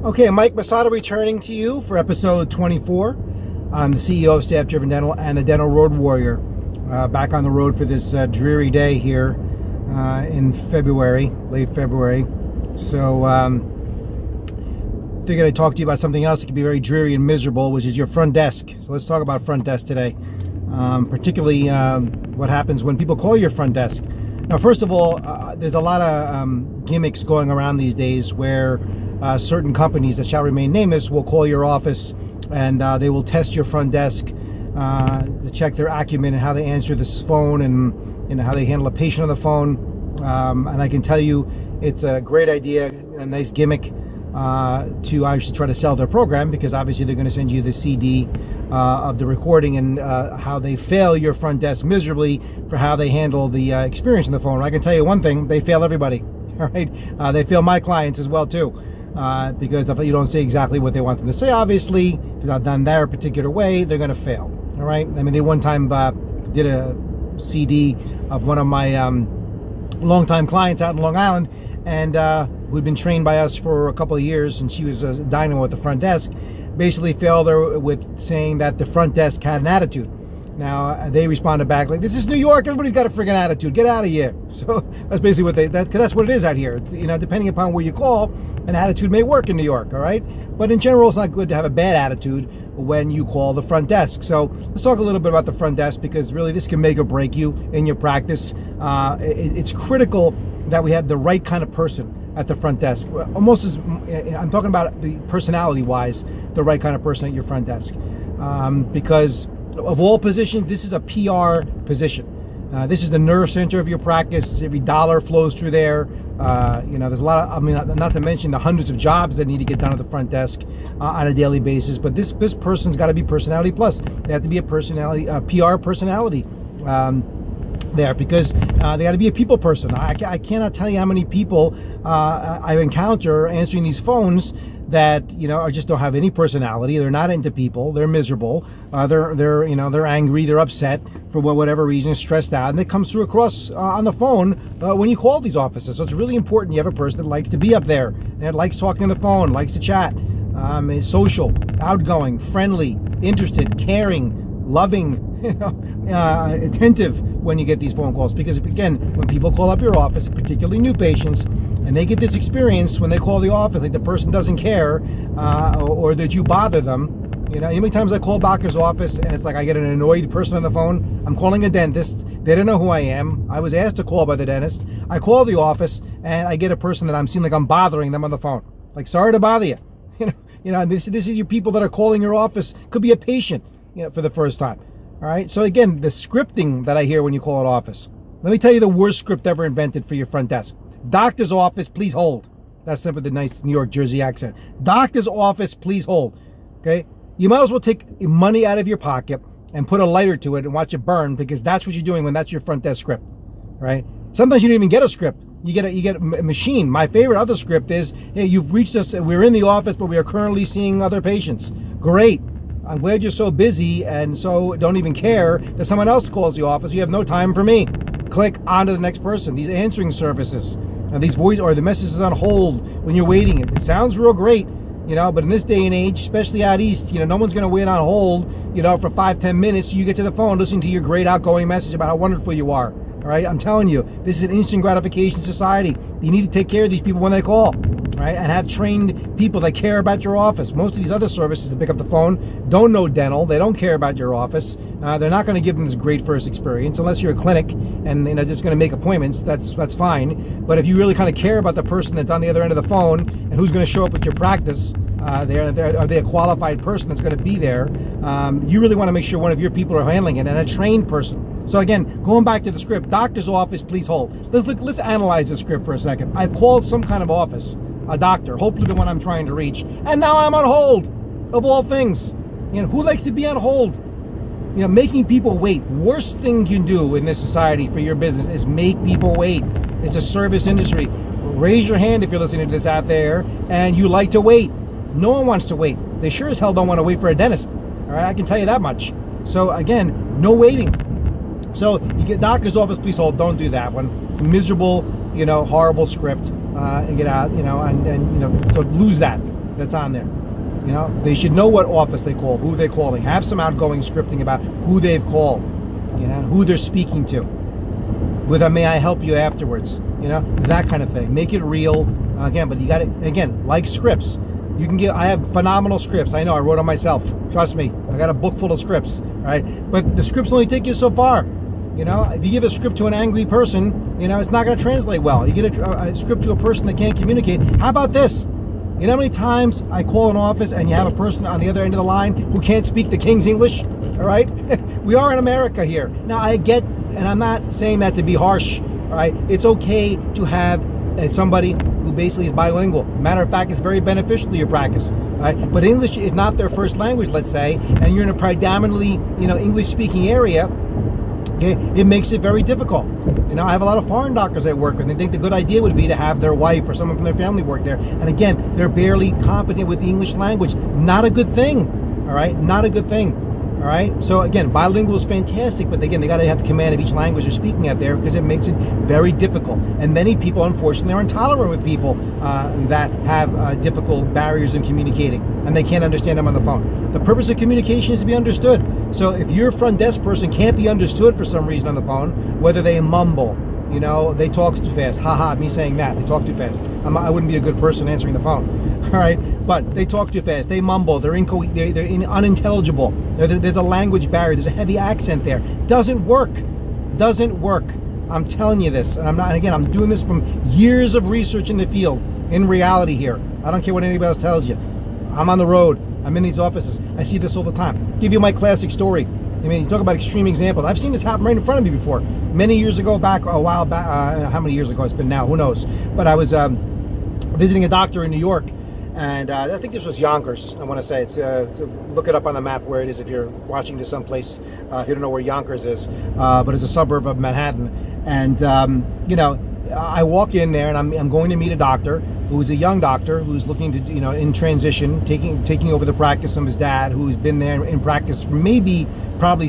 Okay, Mike Masato returning to you for episode 24. I'm the CEO of Staff Driven Dental and the Dental Road Warrior. Back on the road for this dreary day here in February, late February. So, figured I'd talk to you about something else that can be very dreary and miserable, which is your front desk. So let's talk about front desk today, particularly what happens when people call your front desk. Now, first of all, there's a lot of gimmicks going around these days where certain companies that shall remain nameless will call your office and they will test your front desk to check their acumen and how they answer this phone and how they handle a patient on the phone. And I can tell you it's a great idea, a nice gimmick to obviously try to sell their program, because obviously they're going to send you the CD of the recording and how they fail your front desk miserably for how they handle the experience on the phone. I can tell you one thing: they fail everybody. All right, they fail my clients as well too. Because if you don't say exactly what they want them to say, obviously, if it's not done their particular way, they're going to fail. All right. I mean, they one time did a CD of one of my longtime clients out in Long Island, and who'd been trained by us for a couple of years, and she was a dynamo at the front desk. Basically, failed her with saying that the front desk had an attitude. Now, they responded back like, "This is New York. Everybody's got a friggin' attitude. Get out of here." So that's basically what because that's what it is out here. You know, depending upon where you call, an attitude may work in New York, all right? But in general, it's not good to have a bad attitude when you call the front desk. So let's talk a little bit about the front desk, because really this can make or break you in your practice. It's critical that we have the right kind of person at the front desk. Almost as I'm talking about the personality-wise, the right kind of person at your front desk, because of all positions, this is a PR position. This is the nerve center of your practice. Every dollar flows through there. There's a lot of, I mean, not to mention the hundreds of jobs that need to get done at the front desk on a daily basis. But this person's got to be personality plus. They have to be a personality, a PR personality there, because they got to be a people person. I cannot tell you how many people I encounter answering these phones that just don't have any personality. They're not into people. They're miserable. They're angry. They're upset for whatever reason, stressed out, and it comes through across on the phone when you call these offices. So it's really important you have a person that likes to be up there, that likes talking on the phone, likes to chat, is social, outgoing, friendly, interested, caring, loving, attentive when you get these phone calls. Because again, when people call up your office, particularly new patients, and they get this experience when they call the office, like the person doesn't care, or that you bother them. How many times I call doctor's office and it's like I get an annoyed person on the phone. I'm calling a dentist. They don't know who I am. I was asked to call by the dentist. I call the office and I get a person that I'm seeing like I'm bothering them on the phone. Like, sorry to bother you. This is your people that are calling your office. Could be a patient, for the first time. All right. So again, the scripting that I hear when you call an office. Let me tell you the worst script ever invented for your front desk. Doctor's office, please hold. That's simply the nice New York, Jersey accent. Doctor's office, please hold. Okay? You might as well take money out of your pocket and put a lighter to it and watch it burn, because that's what you're doing when that's your front desk script. Right? Sometimes you don't even get a script. You get a machine. My favorite other script is, hey, you've reached us. We're in the office, but we are currently seeing other patients. Great. I'm glad you're so busy and so don't even care that someone else calls the office. You have no time for me. Click on to the next person. These answering services, and these voice or the messages on hold when you're waiting. It sounds real great, but in this day and age, especially out east, no one's going to wait on hold, for 5-10 minutes. So you get to the phone listening to your great outgoing message about how wonderful you are. All right, I'm telling you, this is an instant gratification society. You need to take care of these people when they call, right? And have trained people that care about your office. Most of these other services that pick up the phone don't know dental. They don't care about your office. They're not going to give them this great first experience unless you're a clinic and just going to make appointments. That's fine. But if you really kind of care about the person that's on the other end of the phone and who's going to show up at your practice, are they a qualified person that's going to be there? You really want to make sure one of your people are handling it, and a trained person. So again, going back to the script, doctor's office, please hold. Let's analyze the script for a second. I've called some kind of office, a doctor, hopefully the one I'm trying to reach, and now I'm on hold, of all things. Who likes to be on hold? Making people wait. Worst thing you can do in this society for your business is make people wait. It's a service industry. Raise your hand if you're listening to this out there and you like to wait. No one wants to wait. They sure as hell don't want to wait for a dentist. All right, I can tell you that much. So again, no waiting. So you get doctor's office, please hold. Don't do that one. Miserable, horrible script. And get out, so lose that. that's on there. You know, they should know what office they call, who they're calling. Have some outgoing scripting about who they've called, you know, who they're speaking to. With a "may I help you" afterwards, you know, that kind of thing. Make it real. Again, but you got it again, like scripts. You can get. I have phenomenal scripts. I know. I wrote them myself. Trust me. I got a book full of scripts. Right, but the scripts only take you so far. You know, if you give a script to an angry person, you know, it's not going to translate well. You get a script to a person that can't communicate. How about this? You know how many times I call an office and you have a person on the other end of the line who can't speak the King's English? All right? We are in America here. Now, I get, and I'm not saying that to be harsh, all right? It's okay to have somebody who basically is bilingual. Matter of fact, it's very beneficial to your practice. All right? But English is not their first language, let's say, and you're in a predominantly, you know, English-speaking area. Okay, it makes it very difficult. You know, I have a lot of foreign doctors I work with. They think the good idea would be to have their wife or someone from their family work there. And again, they're barely competent with the English language. Not a good thing. All right, not a good thing. All right. So again, bilingual is fantastic, but again, they got to have the command of each language they're speaking out there because it makes it very difficult. And many people, unfortunately, are intolerant with people that have difficult barriers in communicating, and they can't understand them on the phone. The purpose of communication is to be understood. So if your front desk person can't be understood for some reason on the phone, whether they mumble, you know, they talk too fast. Haha, me saying that. They talk too fast. I wouldn't be a good person answering the phone. All right. But they talk too fast. They mumble. They're unintelligible. There's a language barrier. There's a heavy accent there. Doesn't work. Doesn't work. I'm telling you this. And I'm doing this from years of research in the field, in reality here. I don't care what anybody else tells you. I'm on the road. I'm in these offices. I see this all the time. Give you my classic story. I mean, you talk about extreme examples. I've seen this happen right in front of me before. Many years ago, a while back, how many years ago it's been now, who knows. But I was visiting a doctor in New York, and I think this was Yonkers, I want to say. Look it up on the map where it is if you're watching this someplace, if you don't know where Yonkers is. But it's a suburb of Manhattan. And, you know, I walk in there, and I'm going to meet a doctor who's a young doctor who's looking to, you know, in transition, taking over the practice from his dad, who's been there in practice for probably,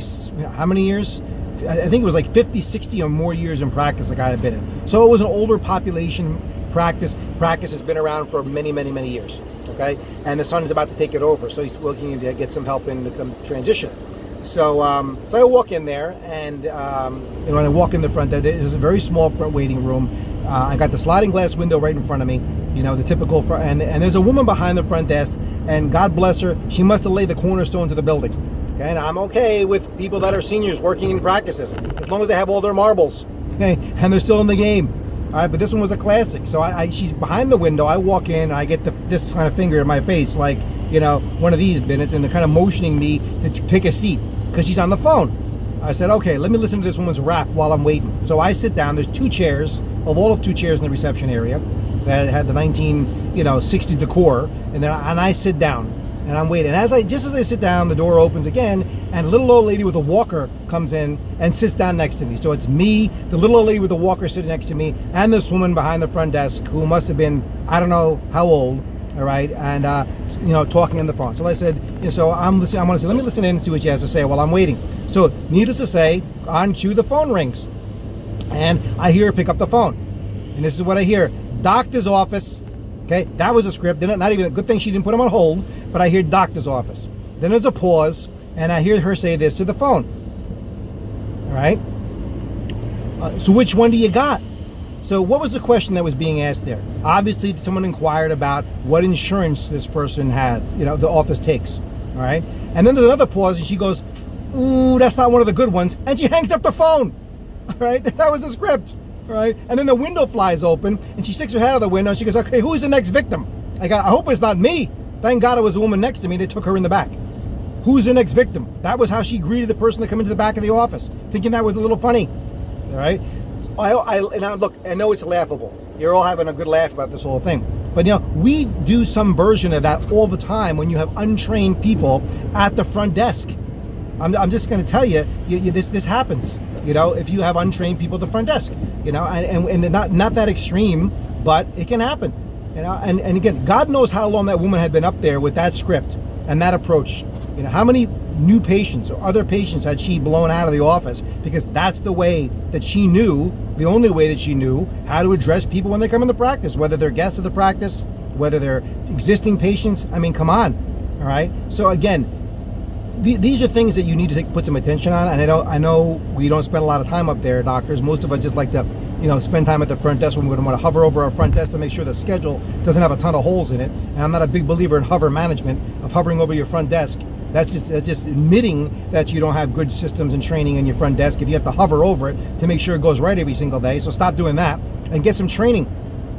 how many years? I think it was like 50, 60 or more years in practice the guy had been in. So it was an older population practice. Practice has been around for many, many, many years, okay? And the son is about to take it over, so he's looking to get some help in the transition. So I walk in there, and you know, when I walk in the front, there is a very small front waiting room. I got the sliding glass window right in front of me, you know, the typical front, and there's a woman behind the front desk, and God bless her, she must have laid the cornerstone to the building. Okay, and I'm okay with people that are seniors working in practices, as long as they have all their marbles, okay, and they're still in the game. All right, but this one was a classic. So she's behind the window. I walk in, and I get this kind of finger in my face, like, you know, one of these minutes, and they're kind of motioning me to take a seat because she's on the phone. I said, okay, let me listen to this woman's rap while I'm waiting. So I sit down. There's two chairs in the reception area that had the 1960 decor, and I sit down. And I'm waiting. And just as I sit down, the door opens again, and a little old lady with a walker comes in and sits down next to me. So it's me, the little old lady with a walker sitting next to me, and this woman behind the front desk who must have been, I don't know how old, all right, and you know, talking on the phone. So I said, you know, so I'm listening. I want to say, let me listen in and see what she has to say while I'm waiting. So needless to say, on cue, the phone rings, and I hear her pick up the phone, and this is what I hear: doctor's office. Okay, that was a script. Not even a good thing she didn't put him on hold, but I hear doctor's office. Then there's a pause, and I hear her say this to the phone. All right. So which one do you got? So what was the question that was being asked there? Obviously, someone inquired about what insurance this person has, you know, the office takes. All right. And then there's another pause, and she goes, "Ooh, that's not one of the good ones," and she hangs up the phone. All right. That was the script. Right, and then the window flies open, and she sticks her head out the window, and she goes, "Okay, who's the next victim?" I hope it's not me. Thank God it was a woman next to me. They took her in the back. Who's the next victim? That was how she greeted the person that come into the back of the office, thinking that was a little funny. All right, look, I know it's laughable. You're all having a good laugh about this whole thing, but you know, we do some version of that all the time when you have untrained people at the front desk. I'm just going to tell you, this happens. You know, if you have untrained people at the front desk, you know, and not that extreme, but it can happen. You know, and again, God knows how long that woman had been up there with that script and that approach. You know, how many new patients or other patients had she blown out of the office because that's the way that she knew, the only way that she knew how to address people when they come into practice, whether they're guests of the practice, whether they're existing patients. I mean, come on, all right? So again, these are things that you need to put some attention on. And I know we don't spend a lot of time up there, doctors. Most of us just like to, spend time at the front desk when we want to hover over our front desk to make sure the schedule doesn't have a ton of holes in it. And I'm not a big believer in hover management, of hovering over your front desk. That's just admitting that you don't have good systems and training in your front desk if you have to hover over it to make sure it goes right every single day. So stop doing that and get some training.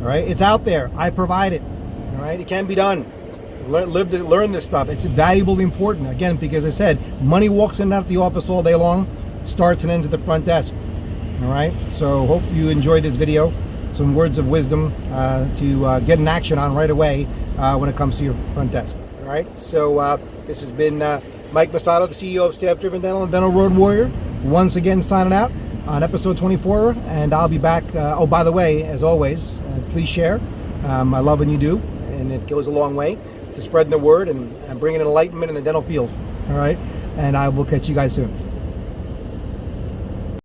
All right, it's out there. I provide it. All right, it can be done. Learn this stuff. It's valuable, important. Again, because I said, money walks in and out of the office all day long, starts and ends at the front desk. All right, so hope you enjoyed this video. Some words of wisdom to get an action on right away when it comes to your front desk. All right, so this has been Mike Masato, the CEO of Staff Driven Dental and Dental Road Warrior, once again signing out on episode 24, and I'll be back. Oh, by the way, as always, please share. I love when you do, and it goes a long way to spreading the word and bringing enlightenment in the dental field. All right, and I will catch you guys soon.